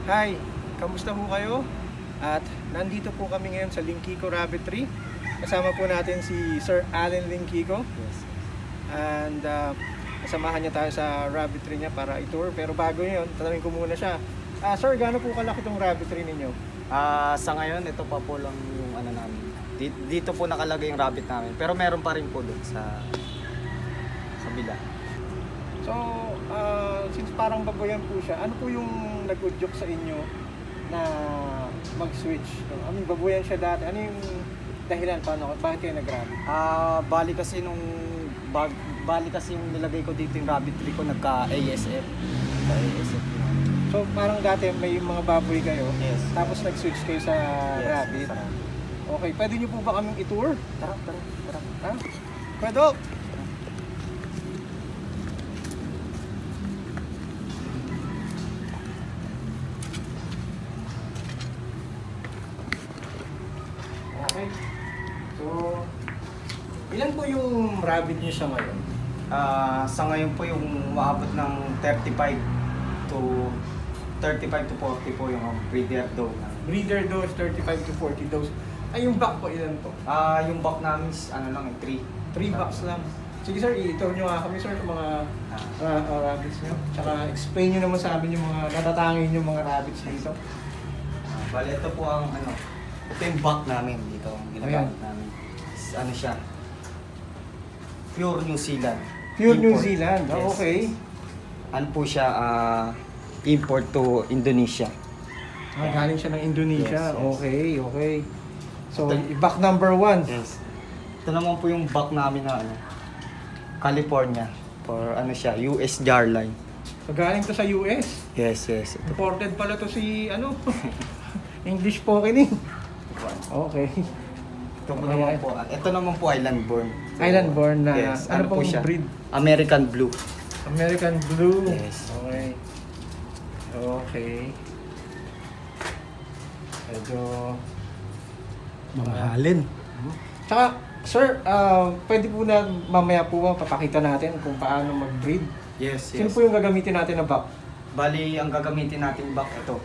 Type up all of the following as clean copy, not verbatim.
Hi, kamusta po kayo? At nandito po kami ngayon sa Lingkiko Rabbitry. Kasama po natin si Sir Allen Lingkiko. Yes. And kasamahan niya tayo sa rabbitry niya para i-tour. Pero bago yun, tanungin ko muna siya. Sir, gaano po kalaki itong rabbitry ninyo? Sa ngayon, ito pa po lang yung ano namin. Dito po nakalagay yung rabbit namin. Pero meron pa rin po doon sa kabila. So, since parang baboyan po siya, ano po yung nag-udyok sa inyo na mag-switch? I mean, baboyan siya dati. Ano yung dahilan? Bakit kayo nag-rabbit? Bali kasi yung nilagay ko dito yung rabbitry ko nagka-ASF. Nagka-ASF yun. So, parang dati may mga baboy kayo, Yes. tapos nag-switch kayo sa rabbit. Sarap. Okay, pwede nyo po ba kaming i-tour? Tara. Ha? Pwede! Okay. So, ilan po yung rabbit nyo siya ngayon? Sa ngayon po yung umaabot ng 35 to 40 po yung breeder dog na. Breeder dose, 35 to 40 dose. Ay, yung back po ilan po? Yung buck namin is 3. 3 bucks lang. Sige sir, i-tour nyo nga kami sir ng mga rabbits nyo. Tsaka explain nyo naman sa amin yung mga natatangin yung mga rabbits dito. Bali, ito po ang ito yung buck namin dito. Ang ginagamit namin. Ano siya? Pure New Zealand. Pure New Import. Zealand, Yes. Okay. Ano po siya? Import to Indonesia. Galing siya ng Indonesia. Yes. Okay. So, Ito- back number 1. Yes. Ito naman po yung buck namin na California. For siya? US Jarline. So, galing to sa US. Yes. Ito. Imported pala to si, English Pokemon. Okay. Ito naman po Island Born. Island Born na, Yes. ano po pong siya? breed? American Blue. American Blue. Yes. Okay. Medyo Mamahalin. Tsaka, sir, pwede po na mamaya po papakita natin kung paano mag-breed. Yes. Sino po yung gagamitin natin na back? Bali, ang gagamitin natin back itong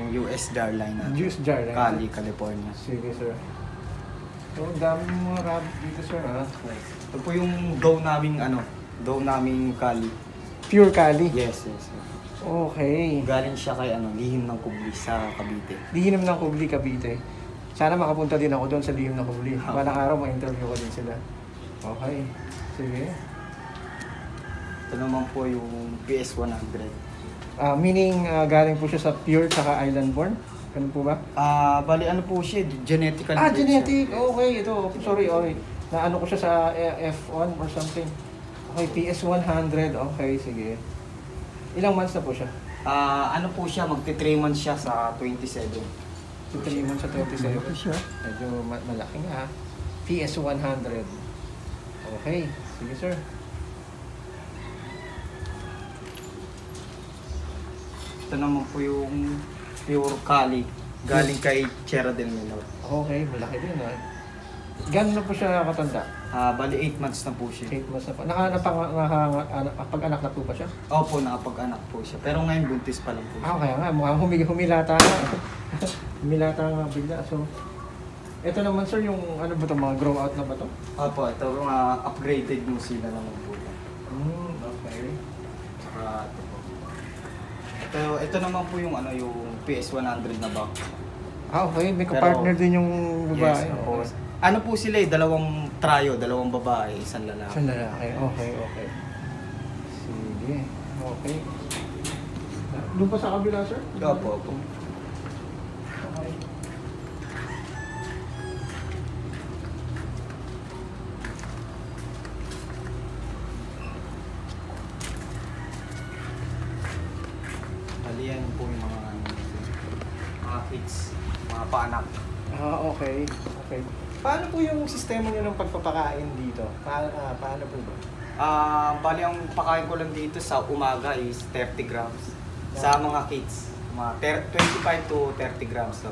US Jarline natin. Juice jar. Right? Cali, California. Sige, sir. So, ang dami mga rabbit dito, sir, ha? Ito po yung doe naming Cali. Pure Cali? Yes. Okay. Galing siya kay Lihim ng Kubli sa Cavite. Lihim ng Kubli, Cavite. Sana makapunta din ako doon sa Lihim ng Kubli. Balang araw, ma-interview ko din sila. Okay. Sige. Ito naman po yung PS100. Meaning, galing po siya sa Pure saka Island Born? Ganun po ba? Bali po siya, genetically. Genetic. Okay, ito. Sorry, okay. Naano ko siya sa F1 or something. Okay, PS100. Okay, sige. Ilang months na po siya? Po siya, magti-3 months siya sa 27. 3 months sa 27. Malaki siya. Medyo malaki nga. PS100. Okay, sige sir. Ito naman po yung pure Cali. Galing kay Chera del Menor. Okay, malaki din ha. Gano'n na po siya katanda? Bali 8 months na po siya. 8 months na po. Nakapag-anak na po ba siya? Opo, nakapag-anak po siya. Pero ngayon buntis pa lang po siya. Kaya nga, mukhang humilata nga. Humilata nga bigla. So, ito naman sir, yung ano ba ito, mga grow out na ba ito? Opo, ito mga upgraded New Zealand naman po. Okay. Saka ito po. Ito naman po yung yung PS100 na box. Okay. May kapartner din yung babae. Yes, opo. Ano po sila dalawang trio, dalawang babae, isang lalaki. Sa lalaki. Okay. Sige. Okay. Doon pa sa kabila, sir? Opo. Okay. Bali yan po yung mga kids, mga paanak. Okay. Paano po yung sistema niyo ng pagpapakain dito? Paano po ba? Bali ang pakain ko lang dito sa umaga is 30 grams. Sa mga kids, mga 25 to 30 grams. So.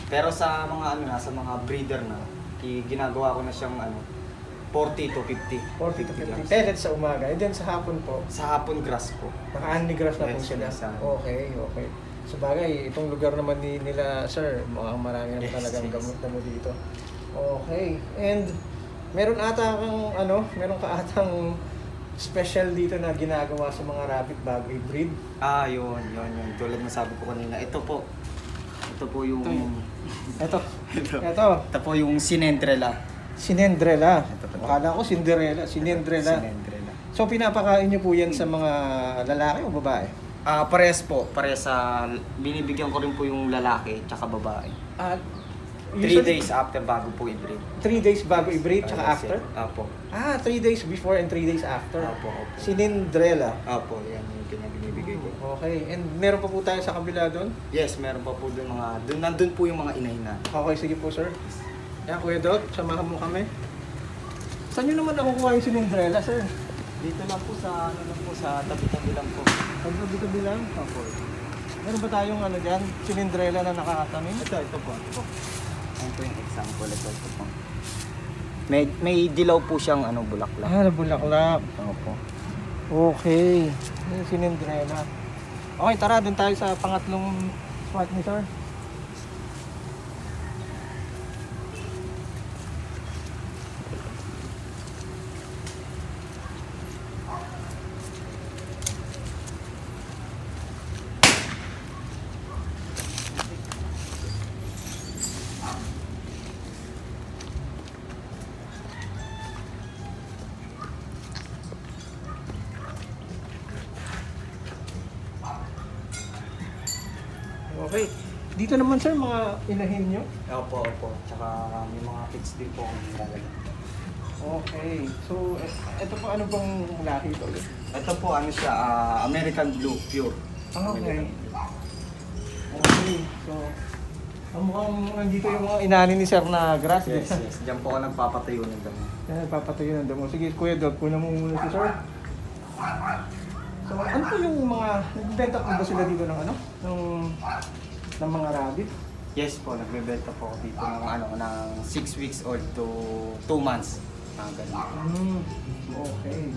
Pero sa mga sa mga breeder na, ginagawa ko na siyang 40 to 50. 40 to 50 pellets sa umaga. And then sa hapon po, Sa hapon grass po. naka-honey grass na po Yes, sila. yes, Okay, okay. Sa bagay, itong lugar naman nila, sir, mukhang marami naman Yes, talagang yes. gamot dito. Okay. And meron ata kang, meron ka atang special dito na ginagawa sa mga rabbit bago i-breed. Yun. Tulad na sabi ko kanina. Ito po yung... Ito. Ito. Ito. Ito po yung Cinderella. Sinendrella. Ito po. Akala ko Cinderella. Sinendrella. Cinderella. So, pinapakain niyo po yan sa mga lalaki o babae? Parehas po. Parehas sa... binibigyan ko rin po yung lalaki tsaka babae. At 3 days after bago po i-breed. 3 days bago i-breed, tsaka Yes, after? yes. Apo. 3 days before and 3 days after. Apo. Sinendrella. Apo, yan yung binibigay ko. Okay. And meron pa po tayo sa kabila doon? Yes, meron pa po doon mga... Nandun po yung mga inahin na. Okay, sige po, sir. Yan, Kuya Doc, samahan mo kami. Saan nyo naman nakukuha yung Sinendrella, sir? Dito lang po sa sa tabi-tabi lang po. Pagkabi-tabi lang? Apo. Meron ba tayong dyan, Sinendrella na nakakatanim? Ito po. Ano po yung example? Ito po. May dilaw po siyang bulaklak. Nabulaklak. Opo. Okay. Yung Sinendrella. Okay, tara, dun tayo sa pangatlong spot ni sir. Okay. Dito naman sir, mga inahin nyo? Opo. Tsaka may mga kids din po ang nilalagay. Okay. So, ito po ano bang lahi ito? Ito po siya, American Blue, pure. Okay. Okay. So, ang mukhang nandito yung mga inanin ni sir na grass. Yes. Diyan po ako nagpapatayo ng damo. Yan, papatayo ng damo. Sige, Kuya Doc, kuna mo muna si sir. So, ano po yung mga, nagbenta po ba sila dito ng ng mga rabbit? Yes po, nagbebenta po ako dito ng 6 weeks old to 2 months. Ganun. Okay.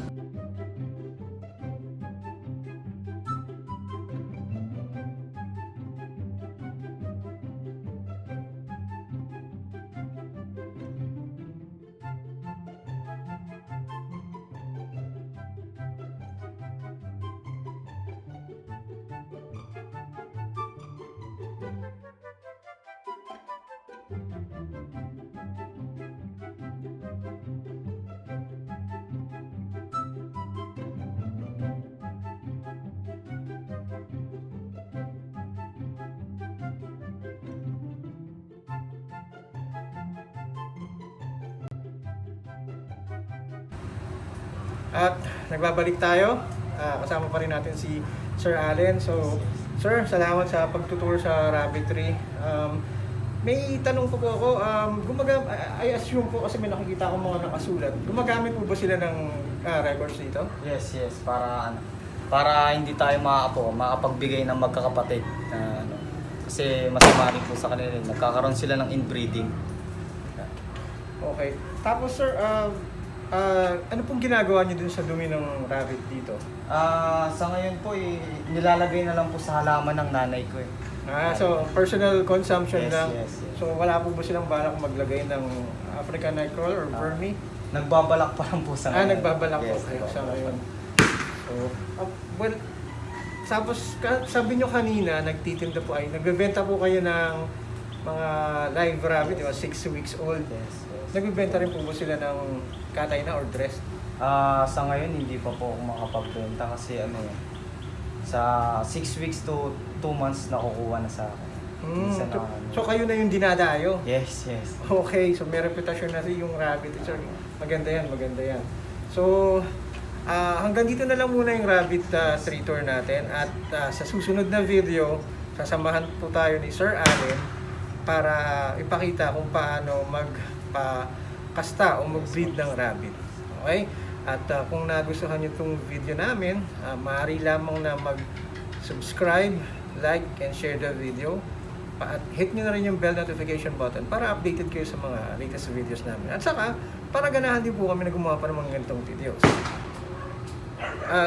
At nagbabalik tayo. Kasama pa rin natin si Sir Allen. So, sir, salamat sa pagtutour sa Rabbitry. May tanong po ako. I assume po kasi may nakikita akong mga nakasulat. Gumagamit po ba sila ng records dito? Yes. Para hindi tayo makapagbigay ng magkakapatid. Kasi masama rin po sa kanila. Nagkakaroon sila ng inbreeding. Okay. Tapos sir, ano pong ginagawa niyo dun sa dumi ng rabbit dito? Sa ngayon po, nilalagay na lang po sa halaman ng nanay ko . So personal consumption Yes, lang. yes. So wala po ba silang balak maglagay ng African Nightcrawler or Burmese? Nagbabalak pa lang po sa ngayon. Nagbabalak po Yes, kayo sa opo. ngayon. So, well, tapos sabi nyo kanina, nagtitinda po ay, nagbebenta po kayo ng mga live rabbit, di ba? 6 weeks old. Yes. Nagbebenta rin po ba sila ng katay na or dressed? Sa ngayon, hindi pa po ako makapagbenta kasi sa 6 weeks to 2 months nakukuha na sa akin. Minsan So kayo na yung dinadayo? Yes. Okay, so may reputasyon na yung rabbit. Sir, maganda yan. So, hanggang dito na lang muna yung rabbit tree tour natin. At sa susunod na video, sasamahan po tayo ni Sir Allen para ipakita kung paano magpakasta o mag-breed ng rabbit. Okay? At kung nagustuhan nyo itong video namin, maaari lamang na mag-subscribe, like, and share the video. At hit nyo na rin yung bell notification button para updated kayo sa mga latest videos namin. At saka, para ganahan din po kami na gumawa pa ng mga ganitong videos.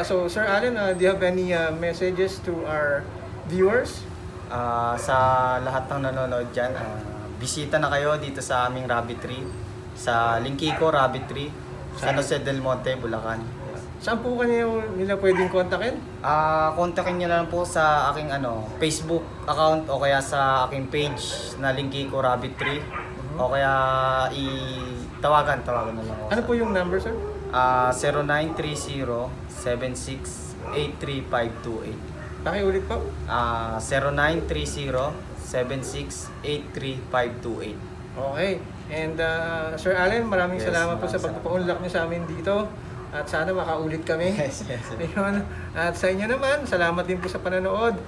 So Sir Allen, do you have any messages to our viewers? Sa lahat ng nanonood dyan, bisita na kayo dito sa aming Rabbit Tree, sa Lingkiko Rabbit Tree, San Jose del Monte, Bulacan. Saan po nila pwedeng kontakin? Kontakin nyo na lang po sa aking Facebook account o kaya sa aking page na Lingkiko Rabbit Tree. O kaya tawagan na lang ako. Ano po yung number, sir? 0930-7683-528. Pakiulit po. 0930-7683-528. Okay. And Sir Allen, maraming Yes, salamat po sa maraming pagpapaunlak niyo sa amin dito. At sana makaulit kami. Yes. Ayun. At sa inyo naman, salamat din po sa panonood.